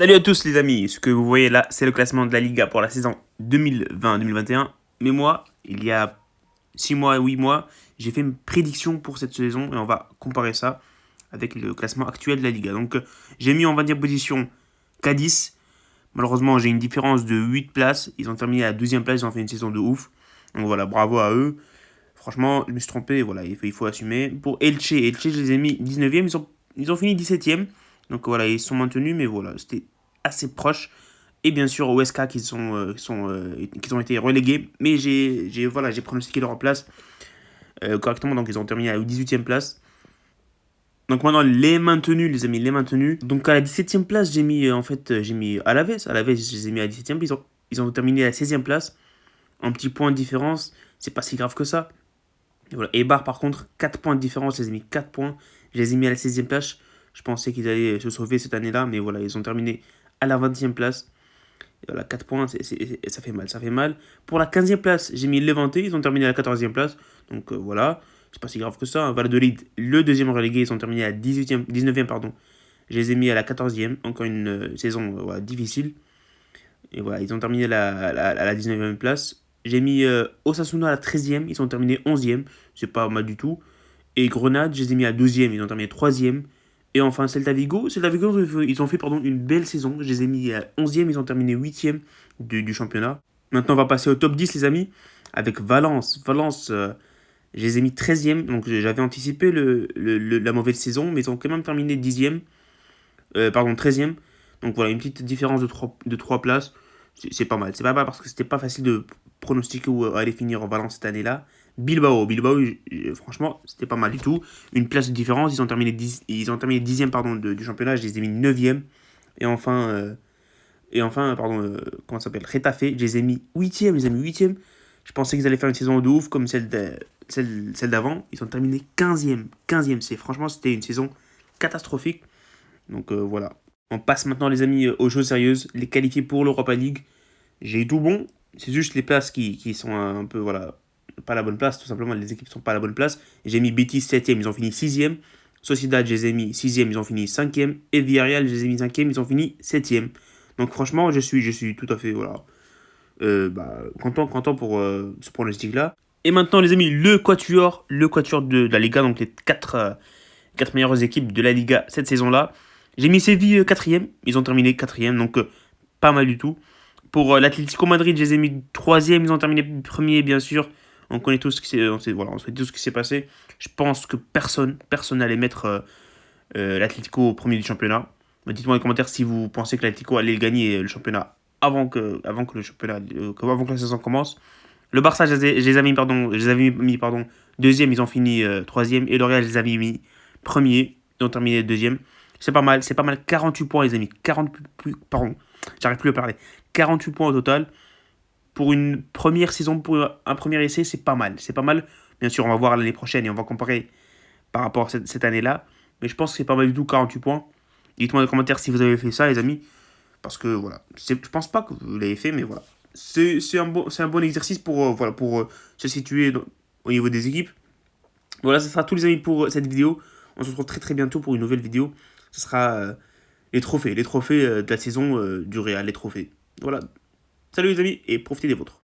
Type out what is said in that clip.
Salut à tous les amis, ce que vous voyez là, c'est le classement de la Liga pour la saison 2020-2021. Mais moi, il y a 6 mois, 8 mois, j'ai fait une prédiction pour cette saison et on va comparer ça avec le classement actuel de la Liga. Donc j'ai mis, on va dire, position Cadiz. Malheureusement, j'ai une différence de 8 places. Ils ont terminé à la 12e place, ils ont fait une saison de ouf. Donc voilà, bravo à eux. Franchement, je me suis trompé, voilà, il faut assumer. Pour Elche, je les ai mis 19e, ils ont fini 17e. Donc voilà, ils sont maintenus, mais voilà, c'était assez proche. Et bien sûr, OSK qui ont été relégués. Mais j'ai pronostiqué leur place correctement, donc ils ont terminé à la 18e place. Donc maintenant, les maintenus, les amis, les maintenus. Donc à la 17e place, j'ai mis Alaves. Alaves, je les ai mis à la 17e, ils ont terminé à la 16e place. Un petit point de différence, c'est pas si grave que ça. Et voilà. Eibar, par contre, 4 points de différence, je les ai mis 4 points. Je les ai mis à la 16e place. Je pensais qu'ils allaient se sauver cette année-là, mais voilà, ils ont terminé à la 20e place. Et voilà, 4 points, ça fait mal, ça fait mal. Pour la 15e place, j'ai mis Levante, ils ont terminé à la 14e place. Donc voilà, c'est pas si grave que ça. Hein. Valladolid, le deuxième relégué, ils ont terminé à 19e, pardon. Je les ai mis à la 14e, encore une saison voilà, difficile. Et voilà, ils ont terminé à la 19e place. J'ai mis Osasuna à la 13e, ils ont terminé 11e, c'est pas mal du tout. Et Grenade, je les ai mis à 12e, ils ont terminé 3e. Et enfin, Celta Vigo, ils ont fait une belle saison. Je les ai mis à 11e, ils ont terminé 8e du championnat. Maintenant, on va passer au top 10, les amis, avec Valence. Valence, je les ai mis 13e, donc j'avais anticipé la mauvaise saison, mais ils ont quand même terminé 10e, pardon, 13e. Donc voilà, une petite différence de 3 places. C'est pas mal. C'est pas mal parce que c'était pas facile de pronostiquer où allait finir Valence cette année-là. Bilbao, franchement, c'était pas mal du tout. Une place de différence, ils ont terminé 10e pardon, du championnat, je les ai mis 9e. Et enfin, pardon, comment ça s'appelle Retafe, je les ai mis 8e, les amis, 8e. Je pensais qu'ils allaient faire une saison de ouf comme celle d'avant. Ils ont terminé 15e. 15e, franchement, c'était une saison catastrophique. Donc voilà. On passe maintenant, les amis, aux choses sérieuses. Les qualifiés pour l'Europa League. J'ai eu tout bon. C'est juste les places qui sont un peu, voilà, pas à la bonne place. Tout simplement, les équipes sont pas à la bonne place. J'ai mis Betis 7e, ils ont fini 6e. Sociedad, je les ai mis 6e, ils ont fini 5e. Et Villarreal, je les ai mis 5e, ils ont fini 7e. Donc franchement, je suis tout à fait, voilà, content pour ce pronostic-là. Et maintenant, les amis, le quatuor de la Liga, donc les 4 meilleures équipes de la Liga cette saison-là. J'ai mis Séville 4e, ils ont terminé 4e, donc pas mal du tout. Pour l'Atlético Madrid, je les ai mis 3e, ils ont terminé premier, bien sûr. On connaît tous ce qui on sait tout ce qui s'est passé. Je pense que personne n'allait mettre l'Atlético au premier du championnat. Dites-moi dans les commentaires si vous pensez que l'Atlético allait gagner le championnat avant que la saison commence. Le Barça, je les avais mis, pardon, deuxième, ils ont fini troisième. Et le Real, je les avais mis premier, ils ont terminé deuxième. C'est pas mal, 48 points, les amis. Pardon, j'arrive plus à parler. 48 points au total. Pour une première saison, pour un premier essai, c'est pas mal. C'est pas mal. Bien sûr, on va voir l'année prochaine et on va comparer par rapport à cette année-là. Mais je pense que c'est pas mal du tout, 48 points. Dites-moi dans les commentaires si vous avez fait ça, les amis. Parce que voilà, je pense pas que vous l'avez fait, mais voilà. C'est un bon exercice pour se situer au niveau des équipes. Voilà, ce sera tous les amis pour cette vidéo. On se retrouve très très bientôt pour une nouvelle vidéo. Ce sera les trophées de la saison du Real, les trophées. Voilà. Salut les amis et profitez des vôtres.